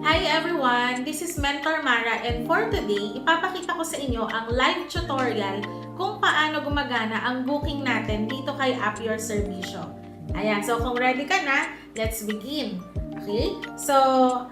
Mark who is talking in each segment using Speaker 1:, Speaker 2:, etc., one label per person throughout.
Speaker 1: Hi everyone! This is Mentor Mara and for today, ipapakita ko sa inyo ang live tutorial kung paano gumagana ang booking natin dito kay App Your Servicio. Ayan, so kung ready ka na, let's begin. Okay? So,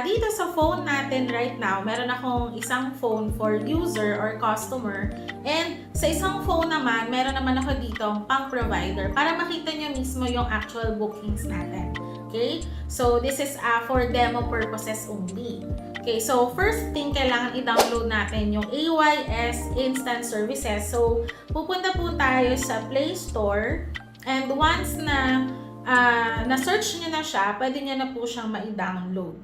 Speaker 1: dito sa phone natin right now, meron akong isang phone for user or customer and sa isang phone naman, meron naman ako dito pang provider para makita nyo mismo yung actual bookings natin. Okay? So, this is for demo purposes only. Okay, so first thing, kailangan i-download natin yung AYS Instant Services. So, pupunta po tayo sa Play Store and once na na-search nyo na siya, pwede nyo na po siyang ma-download.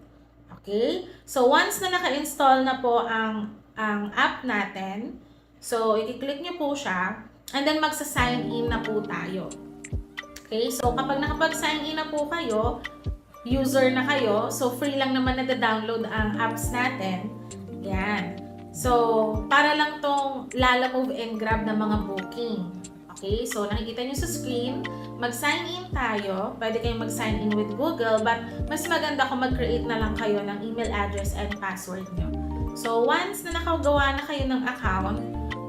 Speaker 1: Okay? So, once na naka-install na po ang app natin, so, i-click nyo po siya and then magsa-sign in na po tayo. Okay, so kapag nakapag-sign in na po kayo, user na kayo, so free lang naman na-download ang apps natin. Yan. So, para lang tong Lalamove and Grab na mga booking. Okay, so nakikita nyo sa screen, mag-sign in tayo. Pwede kayong mag-sign in with Google, but mas maganda kung mag-create na lang kayo ng email address and password nyo. So, once na nakagawa na kayo ng account,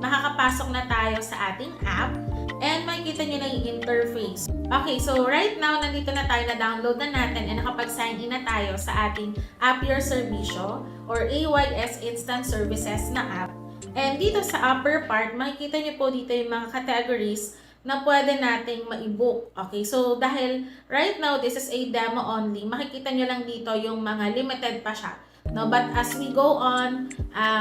Speaker 1: makakapasok na tayo sa ating app and makikita nyo na yung interface. Okay, so right now, nandito na tayo, na-download na natin and nakapag-sign in na tayo sa ating App Your Servicio or AYS Instant Services na app. And dito sa upper part, makikita nyo po dito yung mga categories na pwede nating ma-book. Okay, so dahil right now, this is a demo only, makikita nyo lang dito yung mga limited pa siya. No, but as we go on,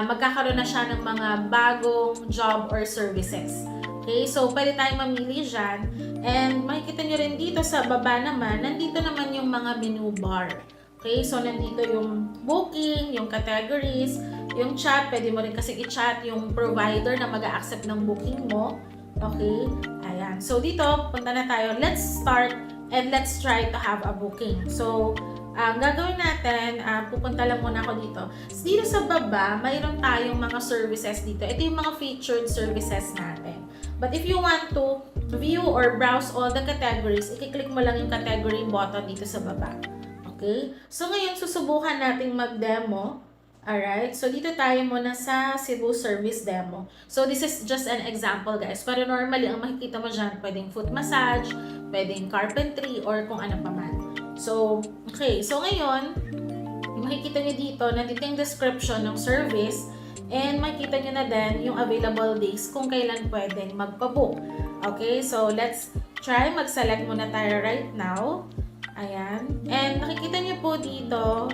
Speaker 1: magkakaroon na siya ng mga bagong job or services. Okay, so pwede tayong mamili dyan. And makikita nyo rin dito sa baba naman, nandito naman yung mga menu bar. Okay, so nandito yung booking, yung categories, yung chat. Pwede mo rin kasi i-chat yung provider na mag-a-accept ng booking mo. Okay, ayan. So dito, punta na tayo. Let's start and let's try to have a booking. So, ang gagawin natin, pupunta lang muna ako dito. So, dito sa baba, mayroon tayong mga services dito. Ito yung mga featured services natin. But if you want to view or browse all the categories, i-click mo lang yung category button dito sa baba. Okay? So, ngayon, susubukan natin mag-demo. Alright? So, dito tayo muna sa Cebu Service Demo. So, this is just an example, guys. Pero normally, ang makikita mo dyan, pwedeng foot massage, pwedeng carpentry, or kung ano pa man. So, okay. So, ngayon, makikita nyo dito, nandito yung description ng service and makikita nyo na din yung available days kung kailan pwedeng magpabook. Okay? So, let's try. Mag-select muna tayo right now. Ayan. And nakikita nyo po dito,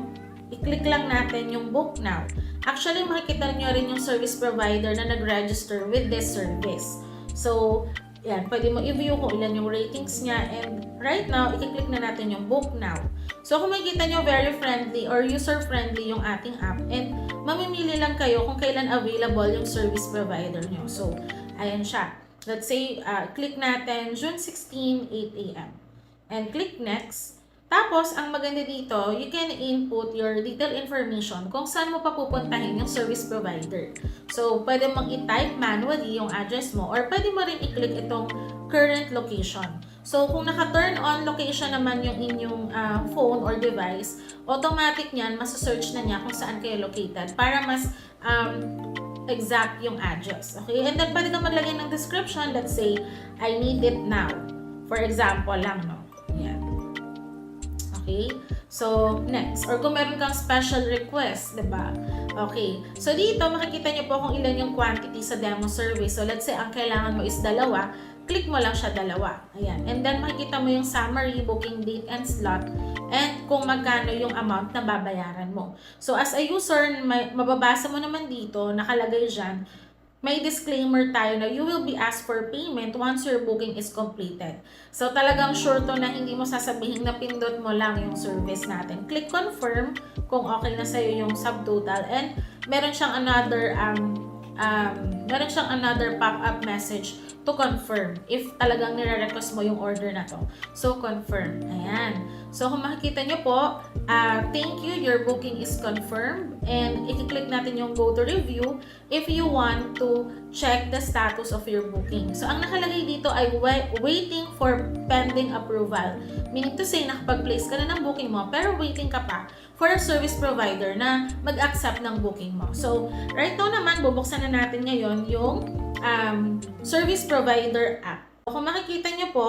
Speaker 1: i-click lang natin yung book now. Actually, makikita nyo rin yung service provider na nag-register with this service. So, yan, pwede mo i-view kung ilan yung ratings niya and right now, i-click na natin yung book now. So, kung makikita nyo, very friendly or user-friendly yung ating app and mamimili lang kayo kung kailan available yung service provider nyo. So, ayan siya. Let's say, click natin June 16, 8 a.m. and click next. Tapos, ang maganda dito, you can input your detailed information kung saan mo pa pupuntahin yung service provider. So, pwede mong i-type manually yung address mo or pwede mo rin i-click itong current location. So, kung naka-turn on location naman yung inyong phone or device, automatic niyan, masasearch na niya kung saan kayo located para mas exact yung address. Okay? And then, pwede ka maglagay ng description. Let's say, I need it now. For example lang, no? Yan. Okay? So, next. Or kung meron kang special request, diba? Okay. So, dito, makikita nyo po kung ilan yung quantity sa demo survey. So, let's say, ang kailangan mo is 2. Click mo lang siya 2. Ayan. And then, makikita mo yung summary, booking date, and slot. And kung magkano yung amount na babayaran mo. So, as a user, mababasa mo naman dito, nakalagay dyan, may disclaimer tayo na you will be asked for payment once your booking is completed. So, talagang sure to na hindi mo sasabihin na pindot mo lang yung service natin. Click confirm kung okay na sa'yo yung subtotal and meron siyang another pop-up message to confirm if talagang nire-request mo yung order na to. So, confirm. Ayan. So kung makikita nyo po, thank you, your booking is confirmed. And i-click natin yung go to review if you want to check the status of your booking. So ang nakalagay dito ay waiting for pending approval. Meaning to say, nakapag-place ka na ng booking mo, pero waiting ka pa for a service provider na mag-accept ng booking mo. So right now naman, bubuksan na natin ngayon yung service provider app. Kung makikita nyo po,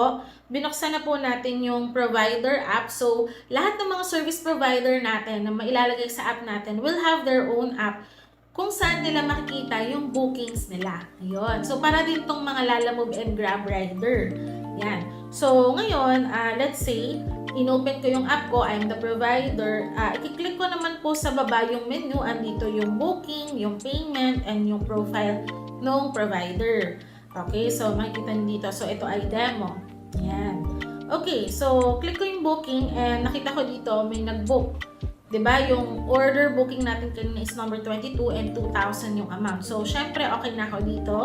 Speaker 1: binuksan na po natin yung provider app. So, lahat ng mga service provider natin na mailalagay sa app natin will have their own app kung saan nila makikita yung bookings nila. Ayun. So, para din tong mga Lalamove and Grab Rider. Yan. So, ngayon, let's say, inopen ko yung app ko, I'm the provider. I-click ko naman po sa baba yung menu. Andito yung booking, yung payment, and yung profile ng provider. Okay, so makikita nyo dito. So, ito ay demo. Ayan. Okay, so click ko yung booking and nakita ko dito may nag-book. Diba? Yung order booking natin kanina is number 22 and 2,000 yung amount. So, syempre, okay na ako dito.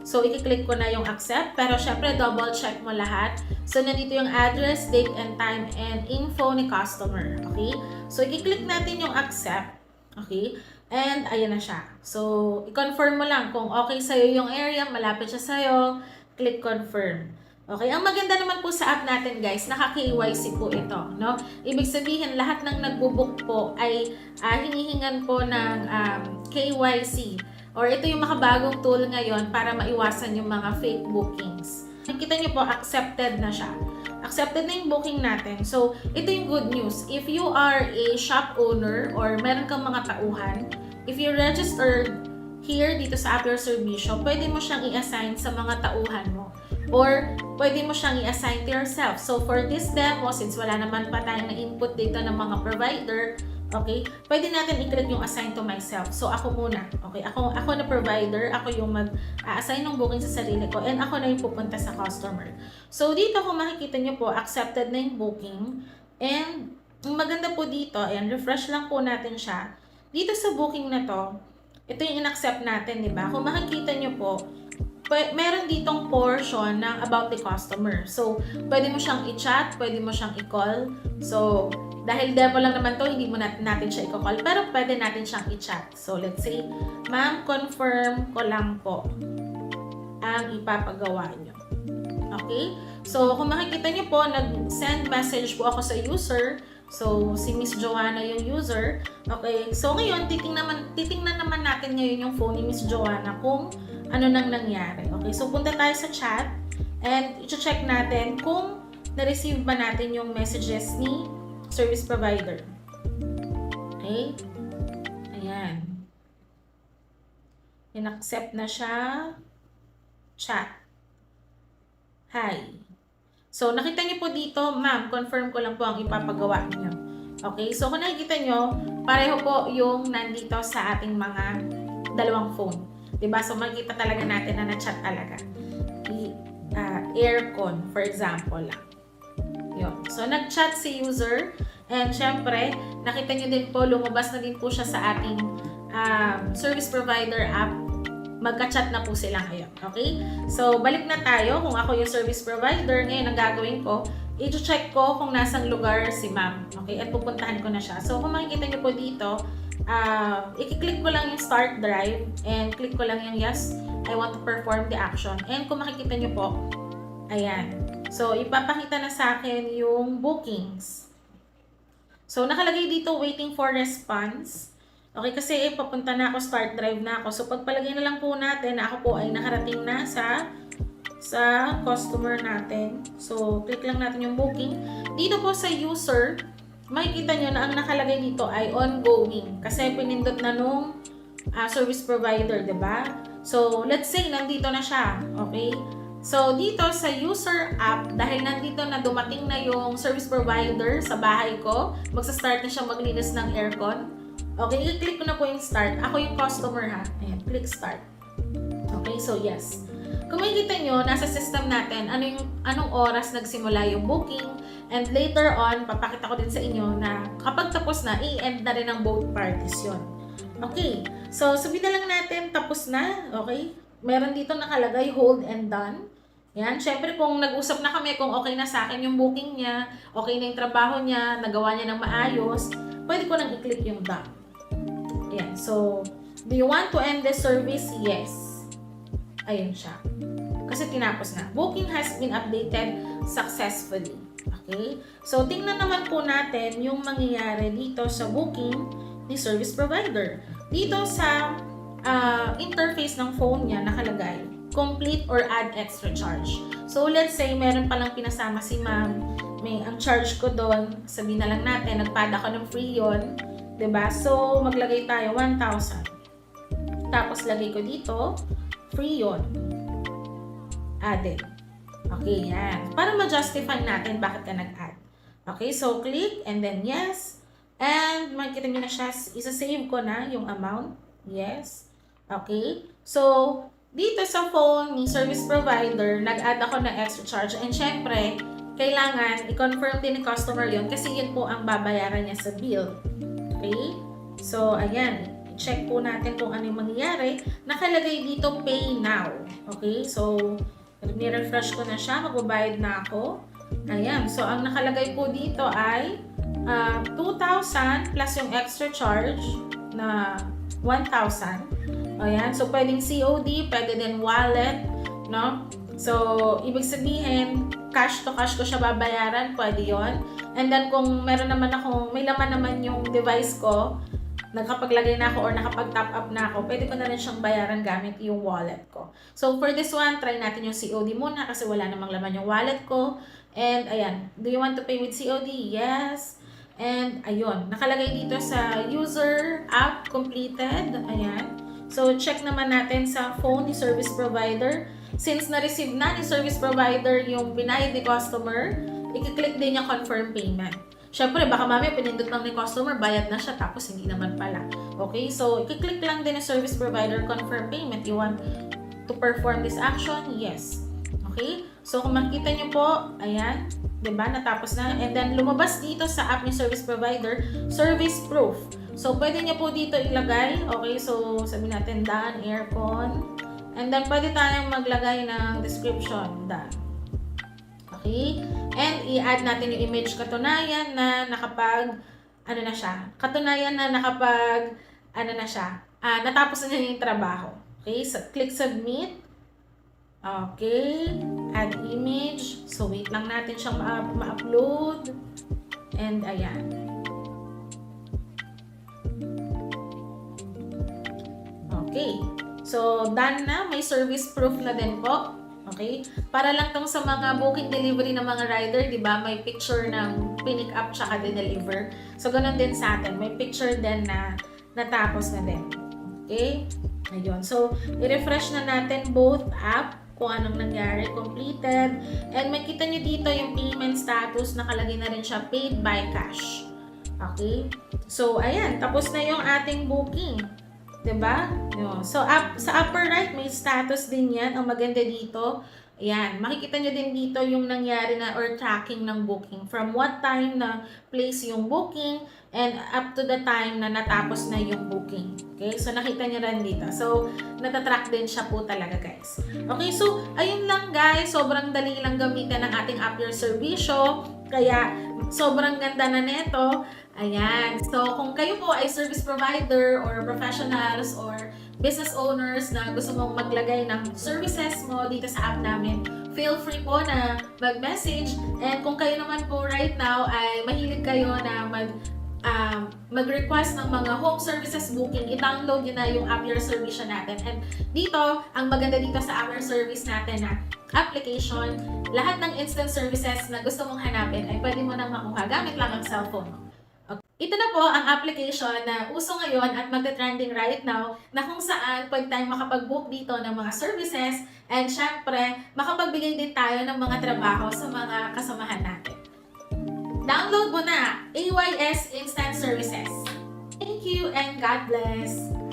Speaker 1: So, i-click ko na yung accept. Pero, syempre, double check mo lahat. So, nandito yung address, date and time, and info ni customer. Okay? So, i-click natin yung accept. Okay? And, ayan na siya. So, i-confirm mo lang kung okay sa'yo yung area, malapit siya sa'yo, click confirm. Okay, ang maganda naman po sa app natin guys, naka-KYC po ito, no? Ibig sabihin, lahat ng nagbo-book po ay hinihingan po ng KYC. Or ito yung makabagong tool ngayon para maiwasan yung mga fake bookings. Nakita nyo po, accepted na siya. Accepted na yung booking natin. So, ito yung good news. If you are a shop owner or meron kang mga tauhan, if you registered here dito sa App Your Servicio, pwede mo siyang i-assign sa mga tauhan mo. Or, pwede mo siyang i-assign to yourself. So, for this demo, since wala naman pa tayong na-input dito ng mga provider, okay, pwede natin i-click yung assign to myself. So, ako muna. Okay, ako na provider, ako yung mag-assign ng booking sa sarili ko, and ako na yung pupunta sa customer. So, dito kung makikita nyo po, accepted na yung booking. And, ang maganda po dito, ayan, refresh lang po natin siya. Dito sa booking na to, ito yung in-accept natin, di ba? Kung makikita nyo po, meron ditong portion ng about the customer. So, pwede mo siyang i-chat, pwede mo siyang i-call. So, dahil demo lang naman to, hindi mo natin siya i-call, pero pwede natin siyang i-chat. So, let's say, ma'am, confirm ko lang po ang ipapagawa nyo. Okay? So, kung makikita nyo po, nag-send message po ako sa user. So, si Miss Joanna yung user. Okay? So, ngayon, titingnan naman natin ngayon yung phone ni Miss Joanna kung ano nang nangyari. Okay? So, punta tayo sa chat and i-check natin kung na-receive ba natin yung messages ni service provider. Okay? Ayan. In-accept na siya. Chat. Hi. So, nakita niyo po dito, ma'am, confirm ko lang po ang ipapagawa niyo. Okay? So, kung nakikita niyo, pareho po yung nandito sa ating mga dalawang phone. Diba? So, makikita talaga natin na na-chat talaga. Aircon, for example lang. Yun. So, nag-chat si user. And, syempre, nakita niyo din po, lumabas na din po siya sa ating service provider app. Magka-chat na po sila ngayon. Okay? So, balik na tayo. Kung ako yung service provider, ngayon ang gagawin ko, i-check ko kung nasang lugar si ma'am. Okay? At pupuntahan ko na siya. So, kung makikita niyo po dito, i-click ko lang yung start drive and click ko lang yung yes, I want to perform the action. And kung makikita niyo po, ayan. So, ipapakita na sa akin yung bookings. So, nakalagay dito, waiting for response. Okay, kasi papunta na ako, start drive na ako. So, pagpalagay na lang po natin na ako po ay nakarating na sa customer natin. So, click lang natin yung booking. Dito po sa user, makikita nyo na ang nakalagay dito ay ongoing. Kasi pinindot na nung service provider, diba? So, let's say, nandito na siya. Okay? So, dito sa user app, dahil nandito na dumating na yung service provider sa bahay ko, magsa-start na siya maglinis ng aircon. Okay, i-click ko na po yung start. Ako yung customer ha. Ayan, click start. Okay, so yes. Kung makikita nyo, nasa system natin, anong oras nagsimula yung booking. And later on, papakita ko din sa inyo na kapag tapos na, i-end na rin ng both parties yun. Okay, so sabihin na lang natin, tapos na. Okay, meron dito nakalagay, hold and done. Yan, syempre kung nag-usap na kami, kung okay na sa akin yung booking niya, okay na yung trabaho niya, nagawa niya ng maayos, pwede ko nang i-click yung done. Yan, so, do you want to end the service? Yes. Ayun siya. Kasi tinapos na. Booking has been updated successfully. Okay? So, tingnan naman po natin yung mangyayari dito sa booking ni service provider. Dito sa interface ng phone niya nakalagay, complete or add extra charge. So, let's say, meron palang pinasama si ma'am. Ang charge ko doon, sabihin na lang natin, nagpad ako ng free yun. 'Di ba? So, maglagay tayo 1,000. Tapos, lagay ko dito, free yun. Added. Okay, yan. Para ma-justify natin bakit ka nag-add. Okay, so click and then yes. And makikita nyo na siya, isa-save ko na yung amount. Yes. Okay. So, dito sa phone ni service provider, nag-add ako ng extra charge. And syempre, kailangan i-confirm din ni customer yun kasi yun po ang babayaran niya sa bill. Okay. So, ayan. I-check po natin kung ano yung mangyayari. Nakalagay dito, pay now. Okay. So, ni-refresh ko na siya, magbabayad na ako. Ayan, so ang nakalagay po dito ay 2,000 plus yung extra charge na 1,000. Ayan, so pwedeng COD, pwede din wallet, no? So, ibig sabihin, cash to cash ko siya babayaran, pwede yon. And then kung meron naman ako, may laman naman yung device ko, nakapaglagay na ako or nakapag-top up na ako, pwede ko na rin siyang bayaran gamit yung wallet ko. So, for this one, try natin yung COD muna kasi wala namang laman yung wallet ko. And, ayan, do you want to pay with COD? Yes. And, ayun, nakalagay dito sa user app completed. Ayan. So, check naman natin sa phone ni service provider. Since na-receive na ni service provider yung binayad ni customer, i-click din yung confirm payment. Siyempre, baka mamaya pinindot lang ni customer, bayad na siya, tapos hindi naman pala. Okay, so i-click lang din ng service provider, confirm payment. You want to perform this action? Yes. Okay, so kung makikita nyo po, ayan, diba, natapos na. And then, lumabas dito sa app ni service provider, service proof. So, pwede nyo po dito ilagay. Okay, so sabihin natin, done, aircon. And then, pwede tayong maglagay ng description, done. Okay? And i-add natin yung image katunayan na natapos na niya yung trabaho. Okay? So, click submit. Okay. Add image. So, wait lang natin siyang ma-upload. And, ayan. Okay. So, done na. May service proof na din po. Okay? Para lang tong sa mga booking delivery ng mga rider, di ba? May picture ng pinick up tsaka de-deliver. So, ganun din sa atin. May picture din na natapos na din. Okay? Ayun. So, i-refresh na natin both app kung anong nangyari, completed. And makita nyo dito yung payment status, nakalagay na rin siya, paid by cash. Okay? So, ayan. Tapos na yung ating booking. Diba? So, sa upper right, may status din yan. Ang maganda dito, ayan, makikita nyo din dito yung nangyari na or tracking ng booking. From what time na place yung booking and up to the time na natapos na yung booking. Okay? So, nakita nyo rin dito. So, natatrack din siya po talaga, guys. Okay? So, ayun lang, guys. Sobrang dali lang gamitin ng ating App Your Servicio. Kaya, sobrang ganda na neto. Ayan. So, kung kayo po ay service provider or professionals or business owners na gusto mong maglagay ng services mo dito sa app namin, feel free po na mag-message. And kung kayo naman po right now ay mahilig kayo na mag-request ng mga home services booking, i-download nyo na yung App Your Service natin. And dito, ang maganda dito sa App Your Service natin na application, lahat ng instant services na gusto mong hanapin ay pwede mo nang makuha gamit lang ang cellphone mo. Ito na po ang application na uso ngayon at magte-trending right now na kung saan pwede tayong makapag-book dito ng mga services and syempre makapagbigay din tayo ng mga trabaho sa mga kasamahan natin. Download mo na AYS Instant Services. Thank you and God bless!